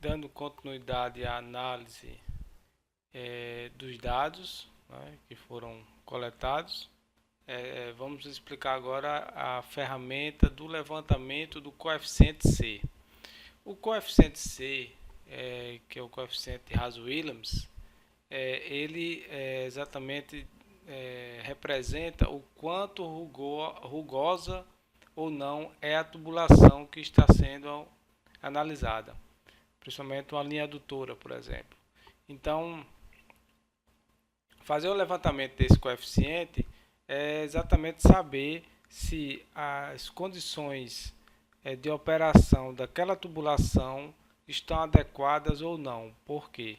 Dando continuidade à análise dos dados, né, que foram coletados, vamos explicar agora a ferramenta do levantamento do coeficiente C. O coeficiente C, que é o coeficiente de Haas-Williams, ele exatamente representa o quanto rugosa ou não é a tubulação que está sendo analisada, principalmente uma linha adutora, por exemplo. Então, fazer o levantamento desse coeficiente é exatamente saber se as condições de operação daquela tubulação estão adequadas ou não. Por quê?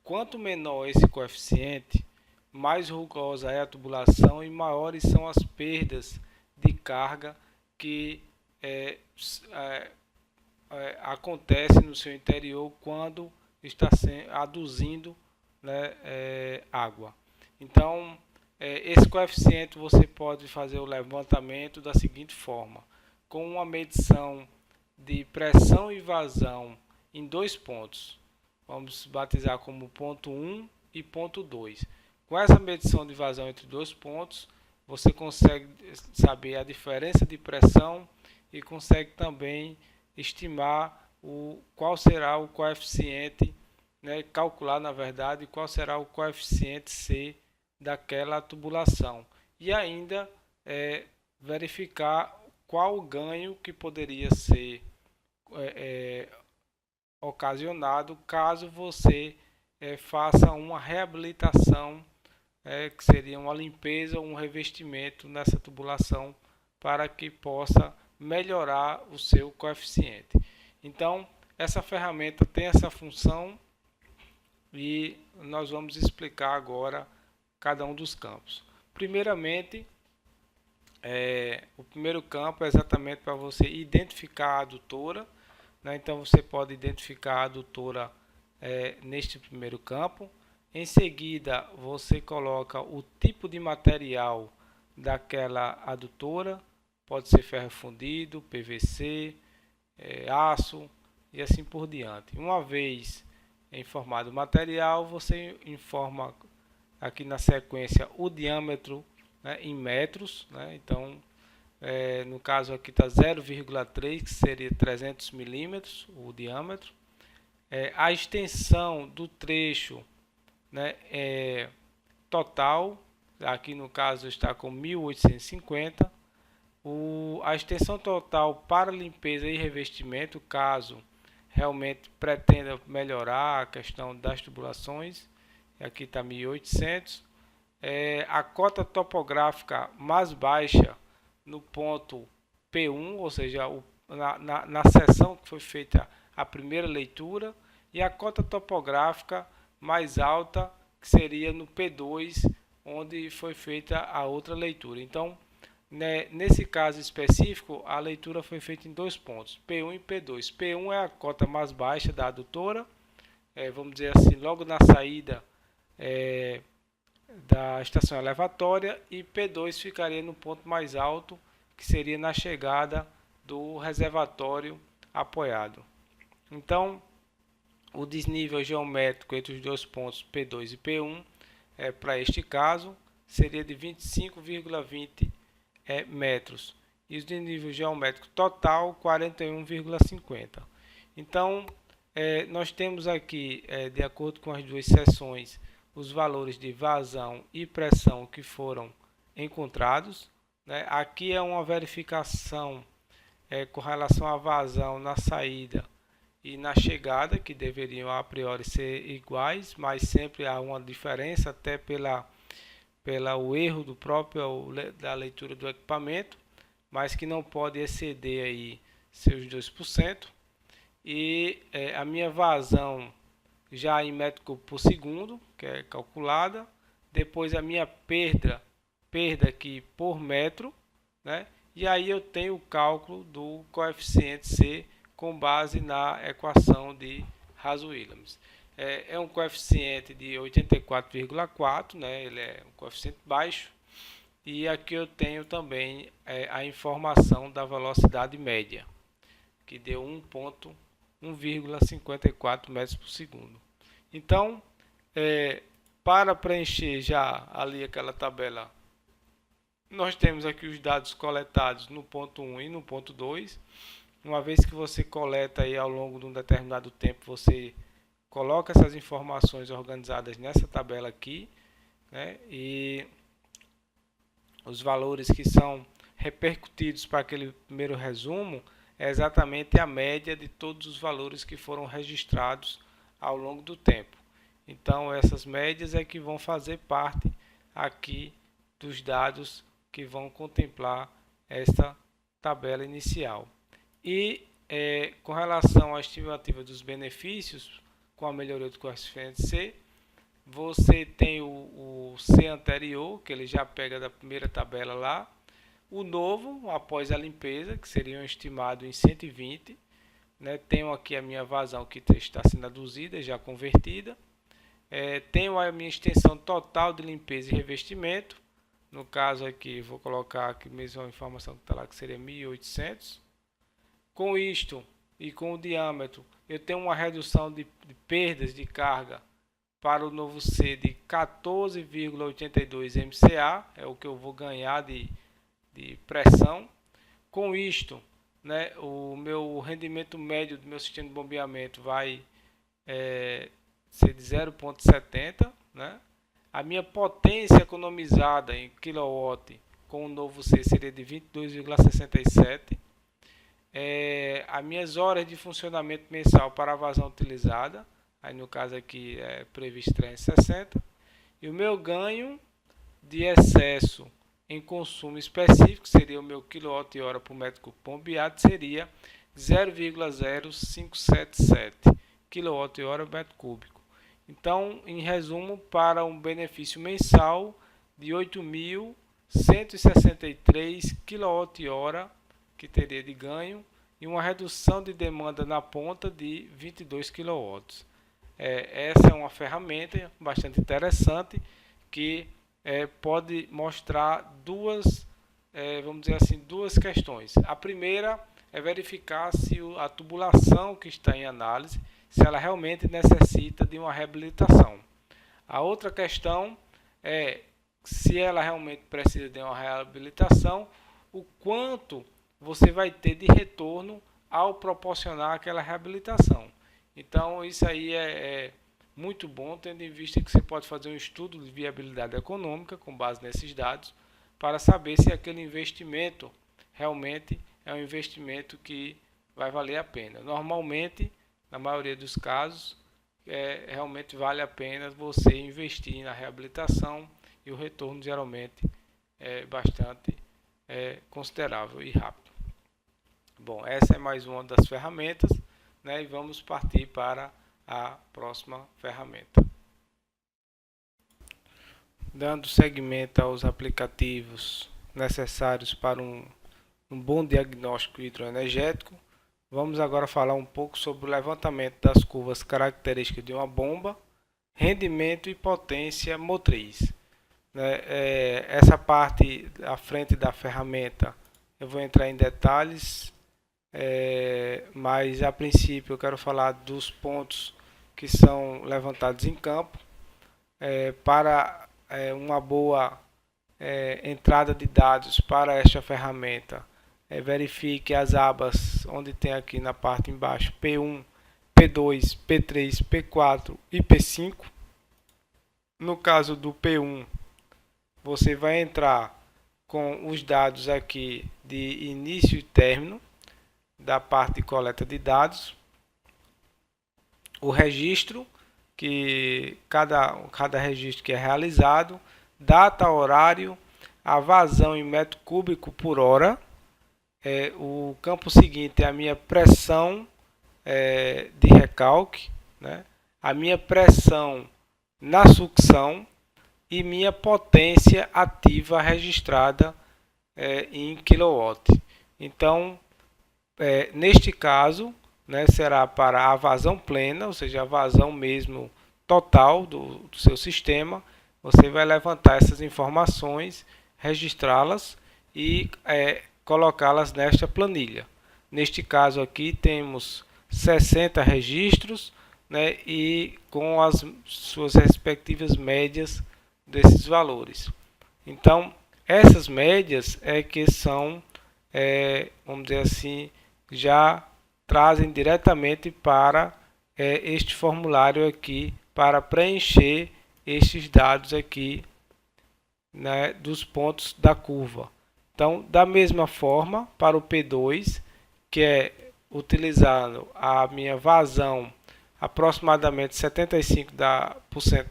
Quanto menor esse coeficiente, mais rugosa é a tubulação e maiores são as perdas de carga que é, é, acontece no seu interior quando está aduzindo, né, água. Então, esse coeficiente você pode fazer o levantamento da seguinte forma: com uma medição de pressão e vazão em dois pontos. Vamos batizar como ponto 1 e ponto 2. Com essa medição de vazão entre dois pontos, você consegue saber a diferença de pressão e consegue também estimar qual será o coeficiente, né, calcular na verdade qual será o coeficiente C daquela tubulação e ainda verificar qual o ganho que poderia ser é, ocasionado caso você faça uma reabilitação, que seria uma limpeza ou um revestimento nessa tubulação para que possa melhorar o seu coeficiente. Então, essa ferramenta tem essa função e nós vamos explicar agora cada um dos campos. Primeiramente, o primeiro campo é exatamente para você identificar a adutora, né? Então você pode identificar a adutora neste primeiro campo. Em seguida, você coloca o tipo de material daquela adutora, pode ser ferro fundido, PVC, aço e assim por diante. Uma vez informado o material, você informa aqui na sequência o diâmetro, né, em metros, né? Então, no caso aqui está 0,3, que seria 300 milímetros o diâmetro. A extensão do trecho, né, total, aqui no caso está com 1850. A extensão total para limpeza e revestimento, caso realmente pretenda melhorar a questão das tubulações, aqui está 1800. A cota topográfica mais baixa no ponto P1, ou seja, na seção que foi feita a primeira leitura, e a cota topográfica mais alta, que seria no P2, onde foi feita a outra leitura. Então, né, nesse caso específico, a leitura foi feita em dois pontos, P1 e P2. P1 é a cota mais baixa da adutora, vamos dizer assim, logo na saída da estação elevatória, e P2 ficaria no ponto mais alto, que seria na chegada do reservatório apoiado. Então, o desnível geométrico entre os dois pontos P2 e P1, para este caso, seria de 25,20 metros. E o desnível geométrico total, 41,50. Então, nós temos aqui, de acordo com as duas seções, os valores de vazão e pressão que foram encontrados, né? Aqui é uma verificação com relação à vazão na saída e na chegada, que deveriam a priori ser iguais, mas sempre há uma diferença até pelo erro do próprio da leitura do equipamento, mas que não pode exceder aí seus 2%. E a minha vazão já em metro cúbico por segundo, que é calculada. Depois a minha perda aqui por metro, né? E aí eu tenho o cálculo do coeficiente C com base na equação de Haas-Williams. É um coeficiente de 84,4, né? Ele é um coeficiente baixo. E aqui eu tenho também a informação da velocidade média, que deu 1,1 1,54 metros por segundo. Então, para preencher já ali aquela tabela, nós temos aqui os dados coletados no ponto 1 e no ponto 2. Uma vez que você coleta aí ao longo de um determinado tempo, você coloca essas informações organizadas nessa tabela aqui, né? E os valores que são repercutidos para aquele primeiro resumo é exatamente a média de todos os valores que foram registrados ao longo do tempo. Então, essas médias é que vão fazer parte aqui dos dados que vão contemplar esta tabela inicial. E com relação à estimativa dos benefícios, com a melhoria do coeficiente C, você tem o C anterior, que ele já pega da primeira tabela lá, o novo, após a limpeza, que seria estimado em 120, né? Tenho aqui a minha vazão que está sendo aduzida, já convertida. Tenho a minha extensão total de limpeza e revestimento. No caso aqui, vou colocar aqui mesmo a informação que está lá, que seria 1800. Com isto e com o diâmetro, eu tenho uma redução de perdas de carga para o novo C de 14,82 MCA, é o que eu vou ganhar de pressão. Com isto, né, o meu rendimento médio do meu sistema de bombeamento vai ser de 0,70, né? A minha potência economizada em kilowatt com o novo C seria de 22,67. As minhas horas de funcionamento mensal para a vazão utilizada, aí no caso aqui é previsto 360, e o meu ganho de excesso em consumo específico, seria o meu quilowatt-hora por metro cúbico bombeado, seria 0,0577 kWh metro cúbico. Então, em resumo, para um benefício mensal de 8.163 kWh que teria de ganho e uma redução de demanda na ponta de 22 kW. Essa é uma ferramenta bastante interessante que pode mostrar duas, vamos dizer assim, duas questões. A primeira é verificar se a tubulação que está em análise, se ela realmente necessita de uma reabilitação. A outra questão é se ela realmente precisa de uma reabilitação, o quanto você vai ter de retorno ao proporcionar aquela reabilitação. Então, isso aí é muito bom, tendo em vista que você pode fazer um estudo de viabilidade econômica com base nesses dados, para saber se aquele investimento realmente é um investimento que vai valer a pena. Normalmente, na maioria dos casos, realmente vale a pena você investir na reabilitação e o retorno geralmente é bastante considerável e rápido. Bom, essa é mais uma das ferramentas, né, e vamos partir para a próxima ferramenta. Dando seguimento aos aplicativos necessários para um bom diagnóstico hidroenergético, vamos agora falar um pouco sobre o levantamento das curvas características de uma bomba, rendimento e potência motriz. Essa parte à frente da ferramenta eu vou entrar em detalhes, mas a princípio eu quero falar dos pontos que são levantados em campo para uma boa entrada de dados para esta ferramenta. Verifique as abas onde tem aqui na parte embaixo P1, P2, P3, P4 e P5. No caso do P1, você vai entrar com os dados aqui de início e término da parte de coleta de dados, o registro, que cada registro que é realizado, data, horário, a vazão em metro cúbico por hora. O campo seguinte é a minha pressão de recalque, né? A minha pressão na sucção e minha potência ativa registrada em kW. Então, neste caso, né, será para a vazão plena, ou seja, a vazão mesmo total do seu sistema. Você vai levantar essas informações, registrá-las e colocá-las nesta planilha. Neste caso aqui temos 60 registros, né, e com as suas respectivas médias desses valores. Então, essas médias é que são, vamos dizer assim, já trazem diretamente para este formulário aqui, para preencher estes dados aqui, né, dos pontos da curva. Então, da mesma forma, para o P2, que é utilizando a minha vazão, aproximadamente 75%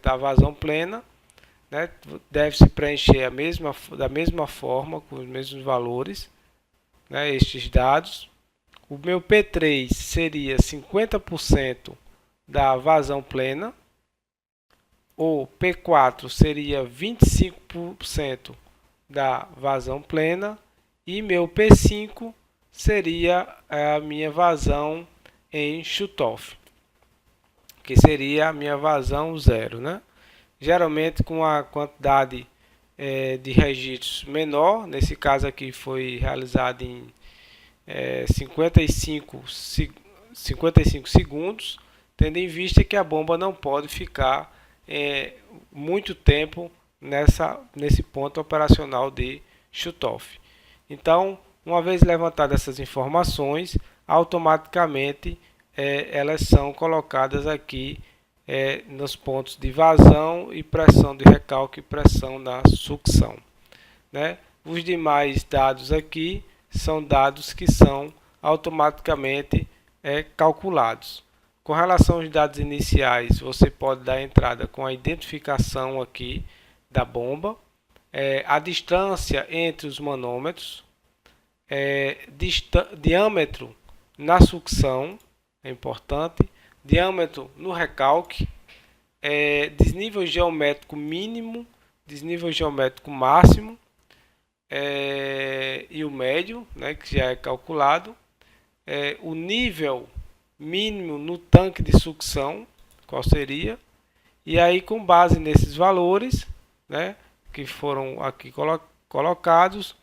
da vazão plena, né, deve-se preencher da mesma forma, com os mesmos valores, né, estes dados. O meu P3 seria 50% da vazão plena. O P4 seria 25% da vazão plena. E meu P5 seria a minha vazão em shutoff, que seria a minha vazão zero, né? Geralmente com a quantidade de registros menor, nesse caso aqui foi realizado em 55 segundos, tendo em vista que a bomba não pode ficar muito tempo nesse ponto operacional de shutoff. Então, uma vez levantadas essas informações, automaticamente elas são colocadas aqui nos pontos de vazão e pressão de recalque e pressão da sucção, né? Os demais dados aqui são dados que são automaticamente calculados. Com relação aos dados iniciais, você pode dar entrada com a identificação aqui da bomba, a distância entre os manômetros, diâmetro na sucção, é importante, diâmetro no recalque, desnível geométrico mínimo, desnível geométrico máximo, e o médio, né, que já é calculado, o nível mínimo no tanque de sucção, qual seria, e aí com base nesses valores, né, que foram aqui colocados,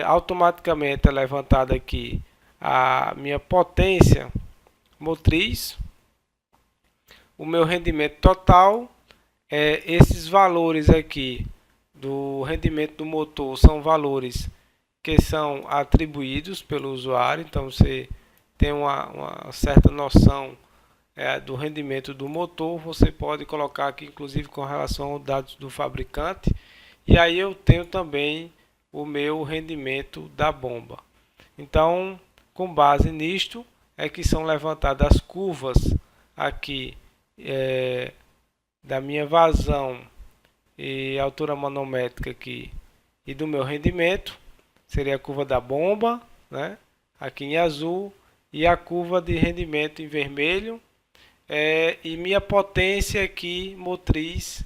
automaticamente é levantada aqui a minha potência motriz, o meu rendimento total, esses valores aqui do rendimento do motor são valores que são atribuídos pelo usuário, então você tem uma certa noção do rendimento do motor, você pode colocar aqui inclusive com relação aos dados do fabricante, e aí eu tenho também o meu rendimento da bomba. Então, com base nisto, é que são levantadas as curvas aqui da minha vazão e altura manométrica aqui e do meu rendimento, seria a curva da bomba, né, aqui em azul, e a curva de rendimento em vermelho, e minha potência aqui motriz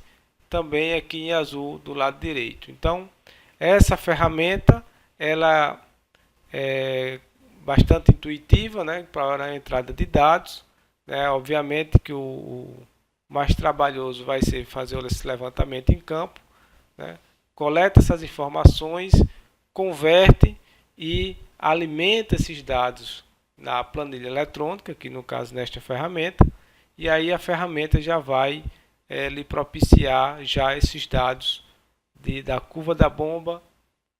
também aqui em azul do lado direito. Então, essa ferramenta ela é bastante intuitiva, né, para a entrada de dados, né? Obviamente que o mais trabalhoso vai ser fazer esse levantamento em campo, né? Coleta essas informações, converte e alimenta esses dados na planilha eletrônica, que no caso nesta ferramenta, e aí a ferramenta já vai lhe propiciar já esses dados da curva da bomba,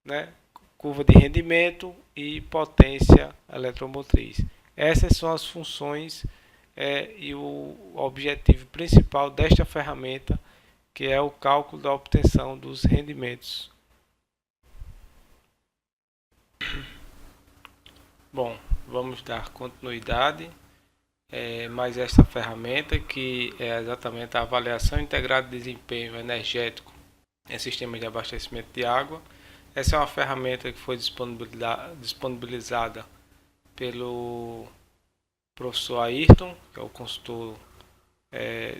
né? Curva de rendimento e potência eletromotriz. Essas são as funções e o objetivo principal desta ferramenta, que é o cálculo da obtenção dos rendimentos. Bom, vamos dar continuidade mais esta ferramenta, que é exatamente a avaliação integrada de desempenho energético em sistemas de abastecimento de água. Essa é uma ferramenta que foi disponibilizada pelo professor Ayrton, que é o consultor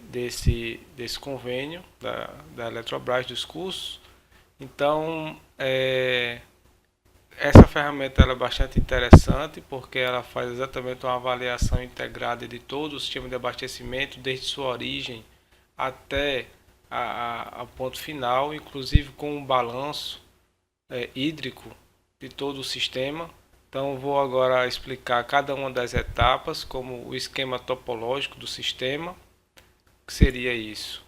desse convênio da Eletrobras dos cursos. Então, essa ferramenta ela é bastante interessante, porque ela faz exatamente uma avaliação integrada de todo o sistema de abastecimento, desde sua origem até ao ponto final, inclusive com um balanço hídrico de todo o sistema. Então vou agora explicar cada uma das etapas, como o esquema topológico do sistema, que seria isso.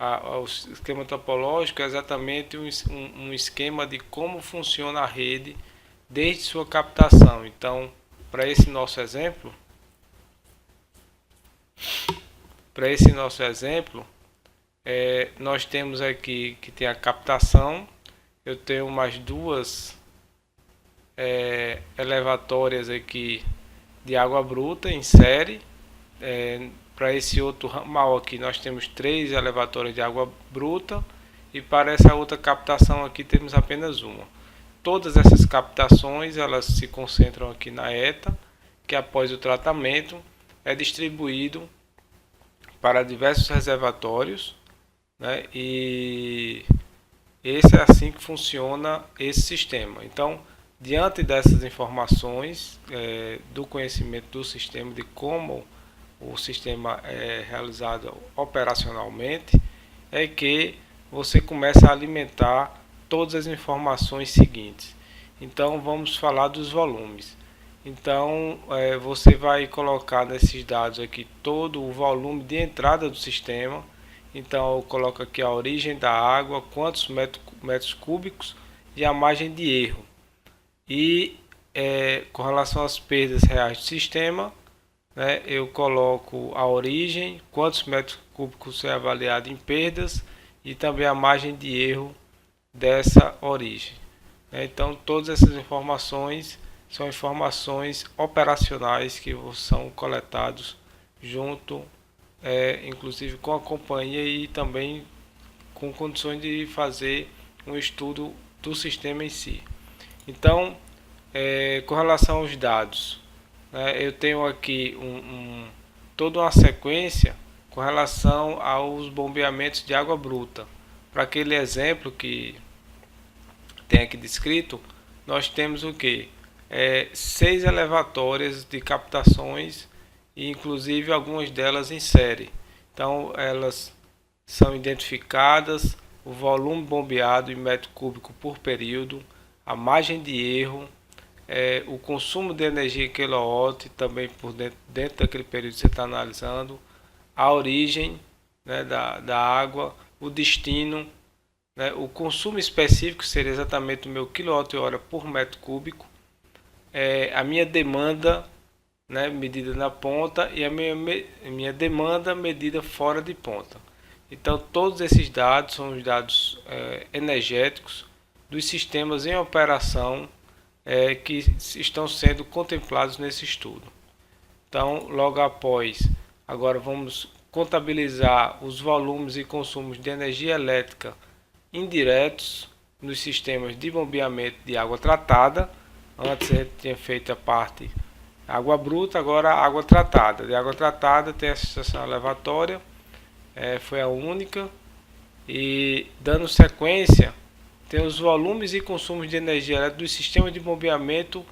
O esquema topológico é exatamente um esquema de como funciona a rede desde sua captação. Então, para esse nosso exemplo, nós temos aqui que tem a captação. Eu tenho mais duas elevatórias aqui de água bruta em série. Para esse outro ramal aqui nós temos 3 elevatórias de água bruta, e para essa outra captação aqui temos apenas uma. Todas essas captações elas se concentram aqui na ETA, que após o tratamento é distribuído para diversos reservatórios, né? E esse é assim que funciona esse sistema. Então, diante dessas informações, do conhecimento do sistema, de como o sistema é realizado operacionalmente, é que você começa a alimentar todas as informações seguintes. Então vamos falar dos volumes. Então você vai colocar nesses dados aqui todo o volume de entrada do sistema. Então eu coloco aqui a origem da água, quantos metros cúbicos e a margem de erro. E com relação às perdas reais do sistema, né, eu coloco a origem, quantos metros cúbicos é avaliado em perdas e também a margem de erro dessa origem. Então todas essas informações são informações operacionais que são coletados junto, inclusive com a companhia, e também com condições de fazer um estudo do sistema em si. Então, com relação aos dados, eu tenho aqui toda uma sequência com relação aos bombeamentos de água bruta. Para aquele exemplo que tem aqui descrito, nós temos o que? 6 elevatórias de captações, e inclusive algumas delas em série. Então elas são identificadas, o volume bombeado em metro cúbico por período, a margem de erro, o consumo de energia em quilowatt também por dentro daquele período que você está analisando, a origem, né, da água, o destino, né, o consumo específico seria exatamente o meu quilowatt-hora por metro cúbico, a minha demanda, né, medida na ponta, e a minha demanda medida fora de ponta. Então todos esses dados são os dados energéticos dos sistemas em operação que estão sendo contemplados nesse estudo. Então, logo após, agora vamos contabilizar os volumes e consumos de energia elétrica indiretos nos sistemas de bombeamento de água tratada. Antes a gente tinha feito a parte água bruta, agora a água tratada. De água tratada tem a estação elevatória, foi a única, e dando sequência, tem os volumes e consumos de energia elétrica dos sistemas de bombeamento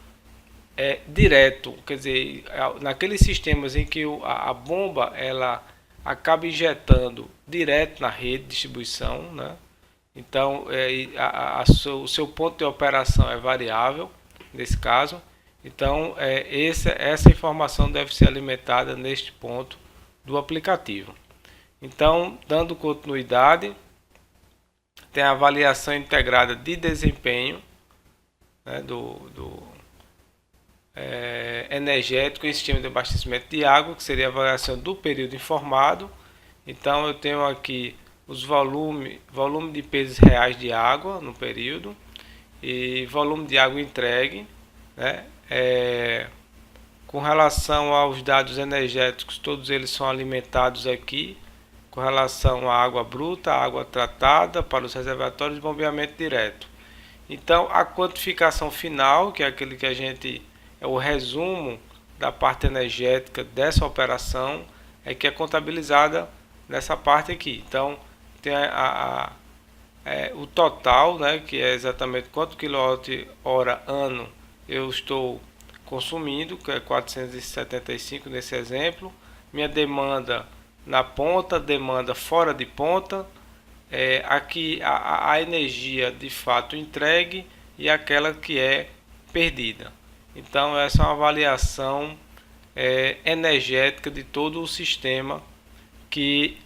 direto, quer dizer, naqueles sistemas em que a bomba ela acaba injetando direto na rede de distribuição, né? Então o seu ponto de operação é variável nesse caso. Então essa informação deve ser alimentada neste ponto do aplicativo. Então, dando continuidade, tem a avaliação integrada de desempenho, né, energético em sistema de abastecimento de água, que seria a avaliação do período informado. Então eu tenho aqui os volume de pesos reais de água no período e volume de água entregue, né? Com relação aos dados energéticos, todos eles são alimentados aqui com relação à água bruta, à água tratada, para os reservatórios de bombeamento direto. Então a quantificação final, que é aquele que é o resumo da parte energética dessa operação, que é contabilizada nessa parte aqui. Então tem o total, né, que é exatamente quanto quilowatt-hora ano eu estou consumindo, que é 475 nesse exemplo. Minha demanda na ponta, demanda fora de ponta, aqui a energia de fato entregue e aquela que é perdida. Então essa é uma avaliação energética de todo o sistema que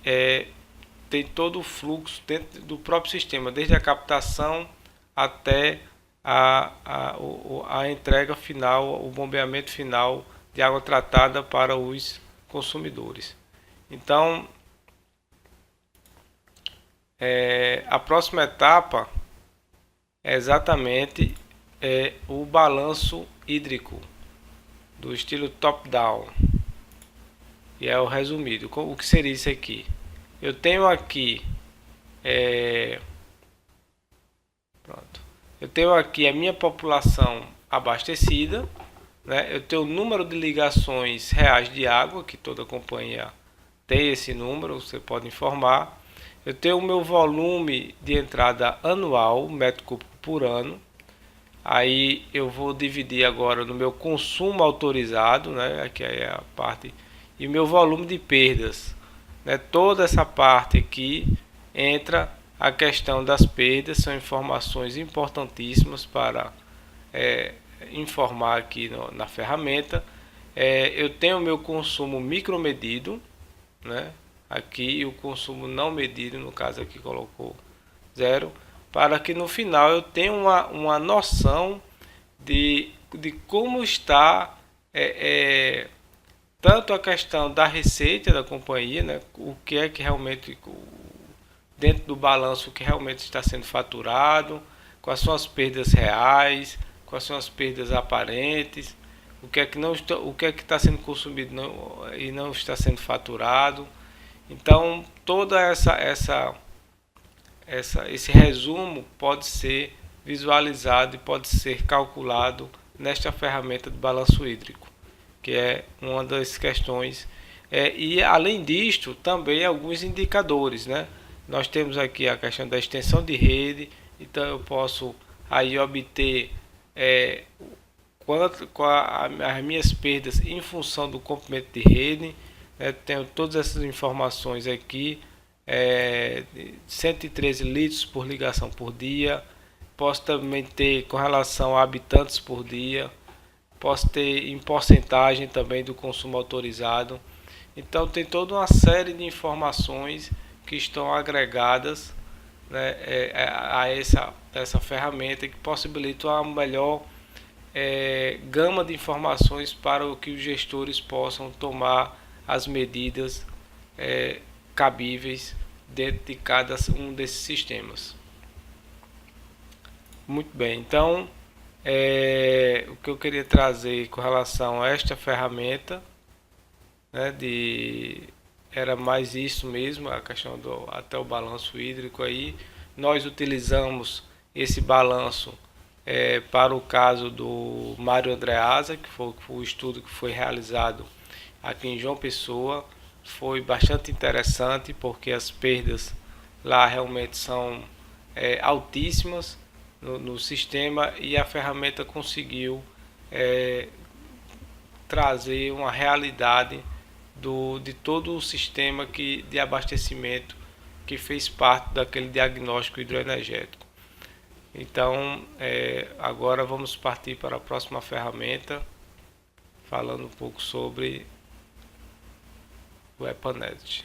tem todo o fluxo dentro do próprio sistema, desde a captação até a entrega final, o bombeamento final de água tratada para os consumidores. Então, a próxima etapa é exatamente o balanço hídrico do estilo top-down. E é o resumido. O que seria isso aqui? Eu tenho aqui pronto. Eu tenho aqui a minha população abastecida, né? Eu tenho o número de ligações reais de água, que toda companhia tem esse número, você pode informar. Eu tenho o meu volume de entrada anual, metro cúbico por ano. Aí eu vou dividir agora no meu consumo autorizado, né? Aqui é a parte, e o meu volume de perdas, né? Toda essa parte aqui entra a questão das perdas, são informações importantíssimas para informar aqui na ferramenta. Eu tenho o meu consumo micromedido, né? Aqui o consumo não medido, no caso aqui colocou 0, para que no final eu tenha uma noção de como está tanto a questão da receita da companhia, né? O que é que realmente dentro do balanço, o que realmente está sendo faturado, quais são as perdas reais, quais são as perdas aparentes, o que é que não está, o que é que está sendo consumido e não está sendo faturado. Então toda esse resumo pode ser visualizado e pode ser calculado nesta ferramenta de balanço hídrico, que é uma das questões. E além disto, também alguns indicadores, né? Nós temos aqui a questão da extensão de rede, então eu posso aí obter as minhas perdas em função do comprimento de rede. Tenho todas essas informações aqui, 113 litros por ligação por dia. Posso também ter com relação a habitantes por dia, posso ter em porcentagem também do consumo autorizado. Então tem toda uma série de informações que estão agregadas, né, a essa ferramenta que possibilita uma melhor gama de informações para que os gestores possam tomar as medidas cabíveis dentro de cada um desses sistemas. Muito bem, então o que eu queria trazer com relação a esta ferramenta, né, era mais isso mesmo, a questão até o balanço hídrico aí. Nós utilizamos esse balanço para o caso do Mário Andreasa, que foi o estudo que foi realizado aqui em João Pessoa. Foi bastante interessante porque as perdas lá realmente são altíssimas no sistema, e a ferramenta conseguiu trazer uma realidade de todo o sistema de abastecimento que fez parte daquele diagnóstico hidroenergético. Então, agora vamos partir para a próxima ferramenta, falando um pouco sobre o EPANET.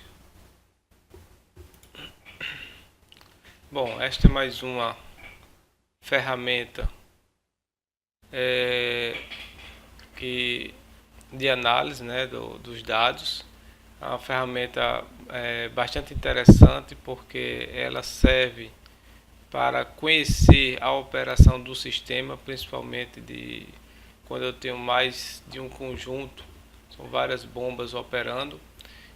Bom, esta é mais uma ferramenta de análise, né, dos dados. É uma ferramenta bastante interessante porque ela serve para conhecer a operação do sistema, principalmente quando eu tenho mais de um conjunto, são várias bombas operando.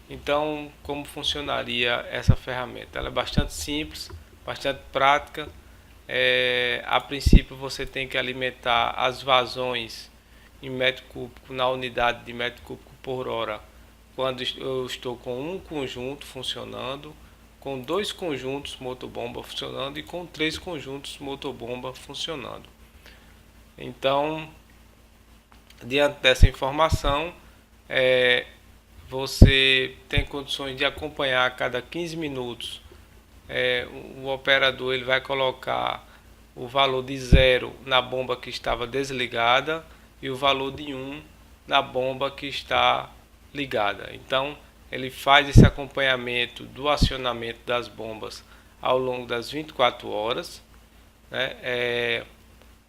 Então, como funcionaria essa ferramenta? Ela é bastante simples, bastante prática. A princípio você tem que alimentar as vazões em metro cúbico na unidade de metro cúbico por hora, quando eu estou com um conjunto funcionando, com 2 conjuntos motobomba funcionando e com 3 conjuntos motobomba funcionando. Então, diante dessa informação, você tem condições de acompanhar a cada 15 minutos. O operador ele vai colocar o valor de 0 na bomba que estava desligada e o valor de 1 na bomba que está ligada. Então ele faz esse acompanhamento do acionamento das bombas ao longo das 24 horas, né?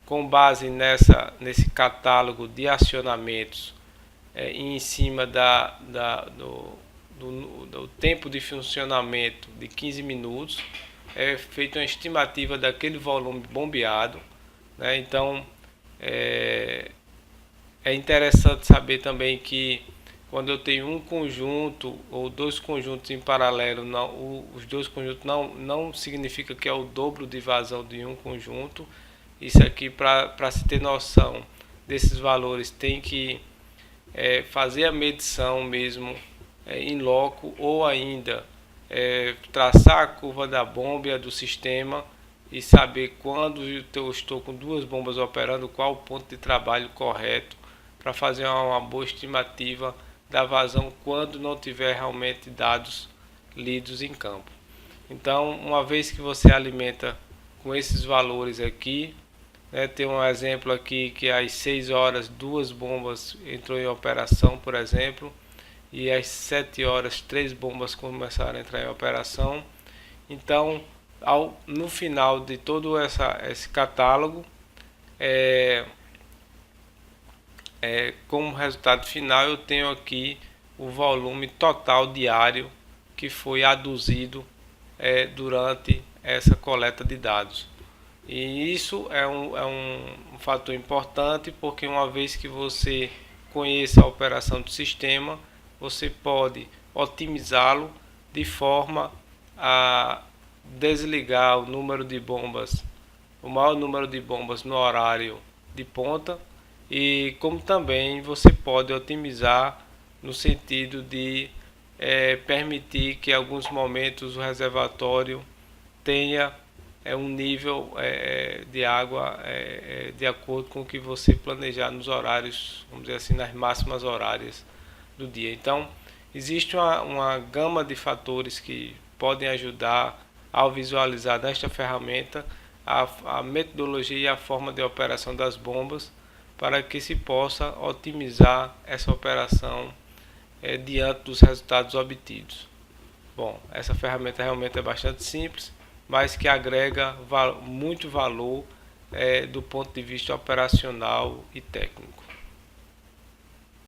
Com base nesse catálogo de acionamentos, em cima do tempo de funcionamento de 15 minutos, é feita uma estimativa daquele volume bombeado, né? Então é interessante saber também que quando eu tenho um conjunto ou dois conjuntos em paralelo, os dois conjuntos não significa que é o dobro de vazão de um conjunto. Isso aqui, para se ter noção desses valores, tem que fazer a medição mesmo em loco, ou ainda traçar a curva da bomba e do sistema e saber quando eu estou com duas bombas operando, qual o ponto de trabalho correto para fazer uma boa estimativa da vazão quando não tiver realmente dados lidos em campo. Então, uma vez que você alimenta com esses valores aqui, tem um exemplo aqui que às 6 horas 2 bombas entrou em operação, por exemplo, e às 7 horas 3 bombas começaram a entrar em operação. Então, no final de todo esse catálogo, como resultado final, eu tenho aqui o volume total diário que foi aduzido durante essa coleta de dados. E isso é um fator importante, porque uma vez que você conheça a operação do sistema, você pode otimizá-lo de forma a desligar o número de bombas, o maior número de bombas no horário de ponta, e como também você pode otimizar no sentido de permitir que em alguns momentos o reservatório tenha um nível de água de acordo com o que você planejar nos horários, vamos dizer assim, nas máximas horárias do dia. Então, existe uma gama de fatores que podem ajudar ao visualizar nesta ferramenta a metodologia e a forma de operação das bombas, para que se possa otimizar essa operação diante dos resultados obtidos. Bom, essa ferramenta realmente é bastante simples, mas que agrega muito valor do ponto de vista operacional e técnico.